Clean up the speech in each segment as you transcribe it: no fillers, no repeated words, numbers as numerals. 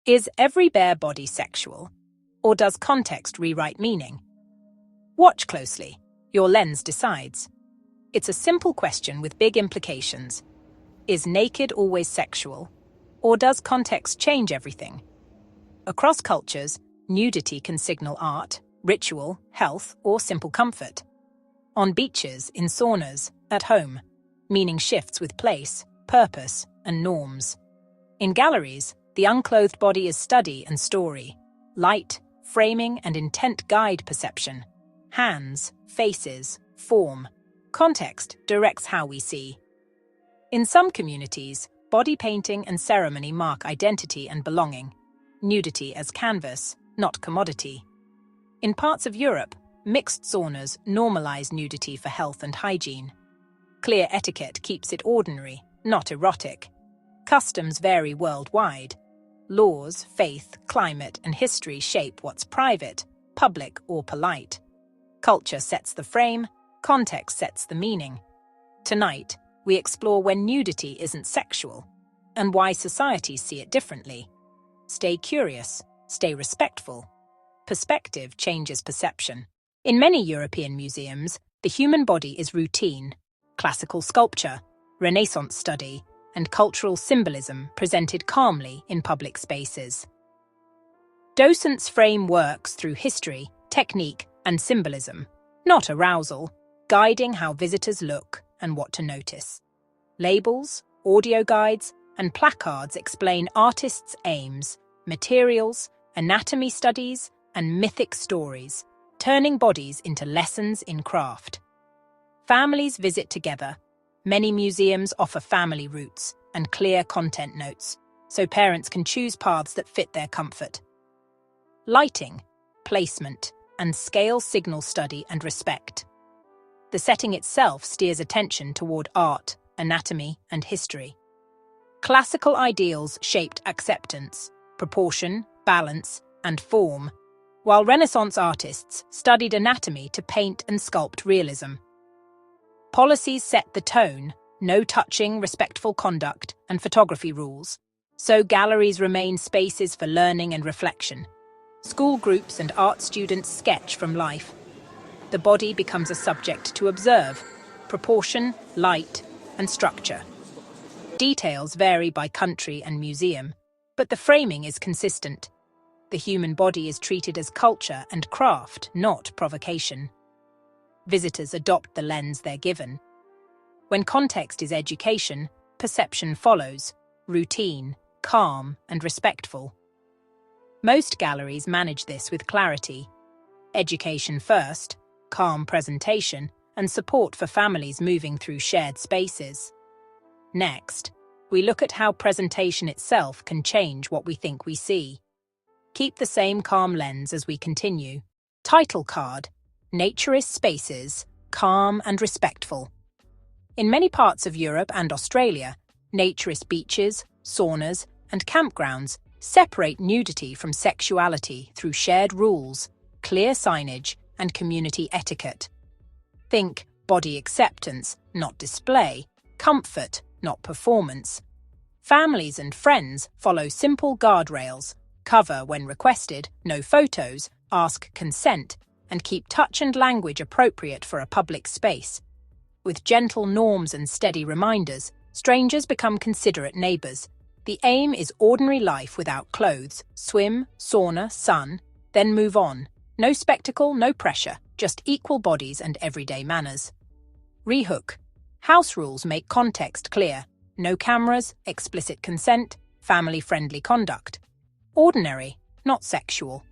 Is every bare body sexual? Or does context rewrite meaning? Watch closely. Your lens decides. It's a simple question with big implications. Is naked always sexual? Or does context change everything? Across cultures, nudity can signal art, ritual, health, or simple comfort. On beaches, in saunas, at home, meaning shifts with place, purpose, and norms. In galleries, the unclothed body is study and story. Light, framing, and intent guide perception. Hands, faces, form. Context directs how we see. In some communities, body painting and ceremony mark identity and belonging. Nudity as canvas, not commodity. In parts of Europe, mixed saunas normalize nudity for health and hygiene. Clear etiquette keeps it ordinary, not erotic. Customs vary worldwide. Laws, faith, climate, and history shape what's private, public, or polite. Culture sets the frame, context sets the meaning. Tonight, we explore when nudity isn't sexual, and why societies see it differently. Stay curious, stay respectful. Perspective changes perception. In many European museums, the human body is routine, classical sculpture, Renaissance study, and cultural symbolism presented calmly in public spaces. Docents frame works through history, technique, and symbolism, not arousal, guiding how visitors look and what to notice. Labels, audio guides, and placards explain artists' aims, materials, anatomy studies, and mythic stories, turning bodies into lessons in craft. Families visit together. Many museums offer family routes and clear content notes, so parents can choose paths that fit their comfort. Lighting, placement, and scale signal study and respect. The setting itself steers attention toward art, anatomy, and history. Classical ideals shaped acceptance, proportion, balance, and form, while Renaissance artists studied anatomy to paint and sculpt realism. Policies set the tone, no touching, respectful conduct, and photography rules, so galleries remain spaces for learning and reflection. School groups and art students sketch from life. The body becomes a subject to observe, proportion, light, and structure. Details vary by country and museum, but the framing is consistent. The human body is treated as culture and craft, not provocation. Visitors adopt the lens they're given. When context is education, perception follows, routine, calm, and respectful. Most galleries manage this with clarity. Education first, calm presentation, and support for families moving through shared spaces. Next, we look at how presentation itself can change what we think we see. Keep the same calm lens as we continue. Title card: Naturist spaces, calm and respectful. In many parts of Europe and Australia, naturist beaches, saunas, and campgrounds separate nudity from sexuality through shared rules, clear signage, and community etiquette. Think body acceptance, not display, comfort, not performance. Families and friends follow simple guardrails, cover when requested, no photos, ask consent, and keep touch and language appropriate for a public space. With gentle norms and steady reminders, strangers become considerate neighbours. The aim is ordinary life without clothes, swim, sauna, sun, then move on. No spectacle, no pressure, just equal bodies and everyday manners. Rehook. House rules make context clear. No cameras, explicit consent, family-friendly conduct. Ordinary, not sexual.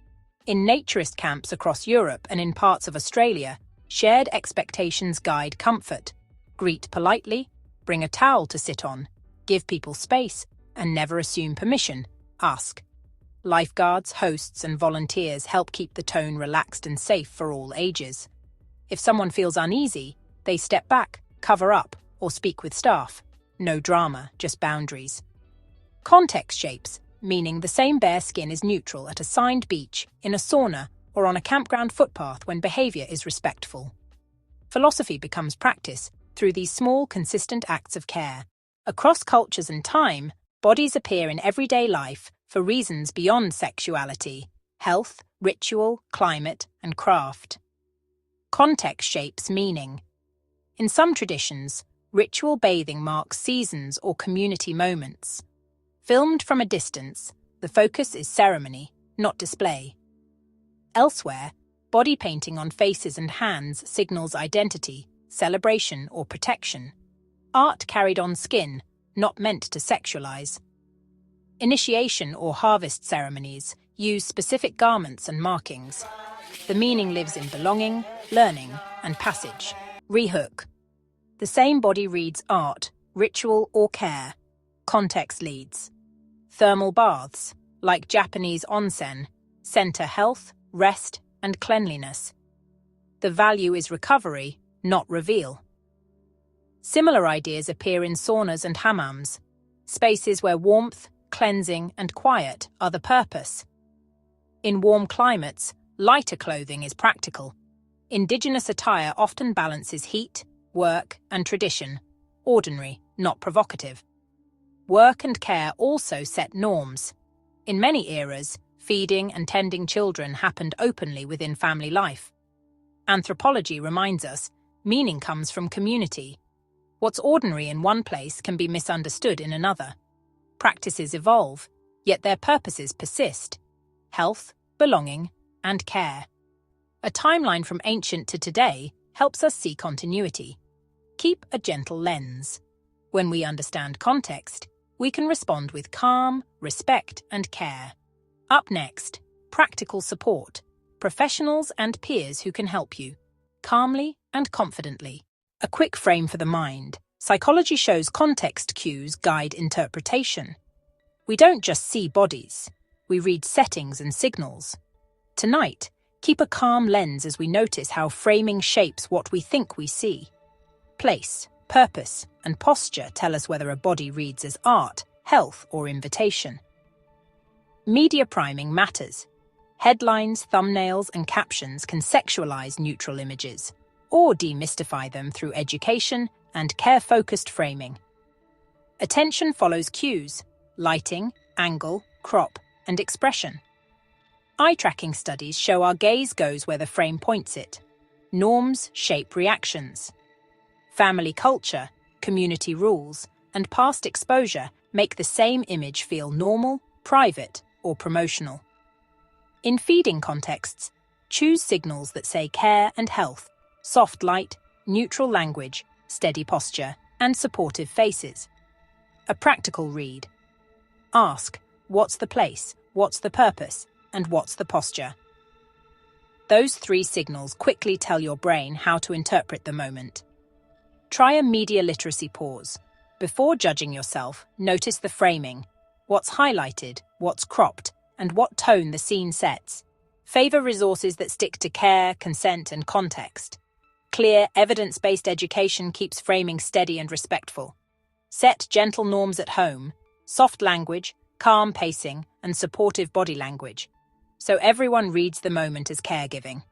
In naturist camps across Europe and in parts of Australia, shared expectations guide comfort. Greet politely, bring a towel to sit on, give people space, and never assume permission. Ask. Lifeguards, hosts, and volunteers help keep the tone relaxed and safe for all ages. If someone feels uneasy, they step back, cover up, or speak with staff. No drama, just boundaries. Context shapes, meaning the same bare skin is neutral at a signed beach, in a sauna, or on a campground footpath when behaviour is respectful. Philosophy becomes practice through these small, consistent acts of care. Across cultures and time, bodies appear in everyday life, for reasons beyond sexuality: health, ritual, climate, and craft. Context shapes meaning. In some traditions, ritual bathing marks seasons or community moments. Filmed from a distance, the focus is ceremony, not display. Elsewhere, body painting on faces and hands signals identity, celebration, or protection. Art carried on skin, not meant to sexualize. Initiation or harvest ceremonies use specific garments and markings. The meaning lives in belonging, learning, and passage. Rehook. The same body reads art, ritual, or care. Context leads. Thermal baths, like Japanese onsen, center health, rest, and cleanliness. The value is recovery, not reveal. Similar ideas appear in saunas and hammams, spaces where warmth, cleansing, and quiet are the purpose. In warm climates, lighter clothing is practical. Indigenous attire often balances heat, work, and tradition, ordinary, not provocative. Work and care also set norms. In many eras, feeding and tending children happened openly within family life. Anthropology reminds us, meaning comes from community. What's ordinary in one place can be misunderstood in another. Practices evolve, yet their purposes persist: health, belonging, and care. A timeline from ancient to today helps us see continuity. Keep a gentle lens. When we understand context, we can respond with calm, respect, and care. Up next, practical support. Professionals and peers who can help you, calmly and confidently. A quick frame for the mind. Psychology shows context cues guide interpretation. We don't just see bodies, we read settings and signals. Tonight, keep a calm lens as we notice how framing shapes what we think we see. Place, purpose, and posture tell us whether a body reads as art, health, or invitation. Media priming matters. Headlines, thumbnails, and captions can sexualize neutral images, or demystify them through education and care-focused framing. Attention follows cues: lighting, angle, crop, and expression. Eye-tracking studies show our gaze goes where the frame points it. Norms shape reactions. Family culture, community rules, and past exposure make the same image feel normal, private, or promotional. In feeding contexts, choose signals that say care and health, soft light, neutral language, steady posture, and supportive faces. A practical read. Ask, what's the place, what's the purpose, and what's the posture? Those three signals quickly tell your brain how to interpret the moment. Try a media literacy pause. Before judging yourself, notice the framing, what's highlighted, what's cropped, and what tone the scene sets. Favor resources that stick to care, consent, and context. Clear, evidence-based education keeps framing steady and respectful. Set gentle norms at home, soft language, calm pacing, and supportive body language, so everyone reads the moment as caregiving.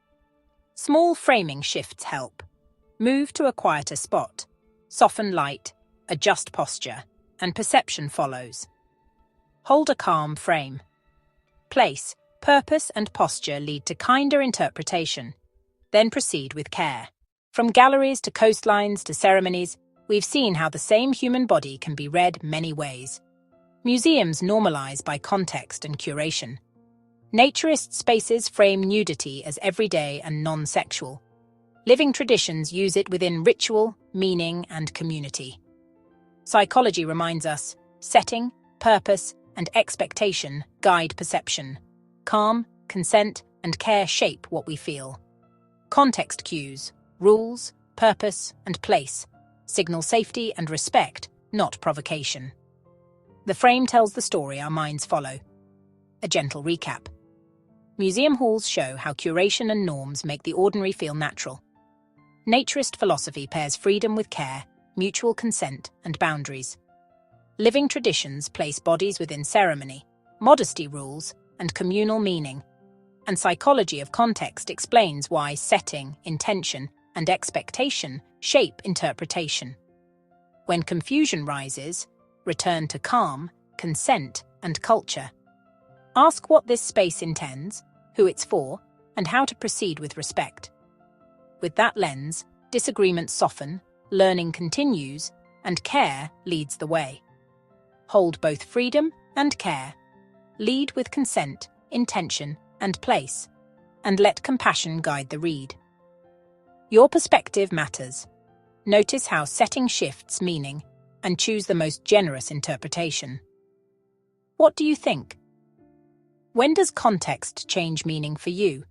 Small framing shifts help. Move to a quieter spot, soften light, adjust posture, and perception follows. Hold a calm frame. Place, purpose, and posture lead to kinder interpretation. Then proceed with care. From galleries to coastlines to ceremonies, we've seen how the same human body can be read many ways. Museums normalize by context and curation. Naturist spaces frame nudity as everyday and non-sexual. Living traditions use it within ritual, meaning, and community. Psychology reminds us, setting, purpose, and expectation guide perception. Calm, consent, and care shape what we feel. Context cues, rules, purpose, and place signal safety and respect, not provocation. The frame tells the story our minds follow. A gentle recap. Museum halls show how curation and norms make the ordinary feel natural. Naturist philosophy pairs freedom with care, mutual consent, and boundaries. Living traditions place bodies within ceremony, modesty rules, and communal meaning. And psychology of context explains why setting, intention, and expectation shape interpretation. When confusion rises, return to calm, consent, and culture. Ask what this space intends, who it's for, and how to proceed with respect. With that lens, disagreements soften, learning continues, and care leads the way. Hold both freedom and care. Lead with consent, intention, and place, and let compassion guide the read. Your perspective matters. Notice how setting shifts meaning, and choose the most generous interpretation. What do you think? When does context change meaning for you?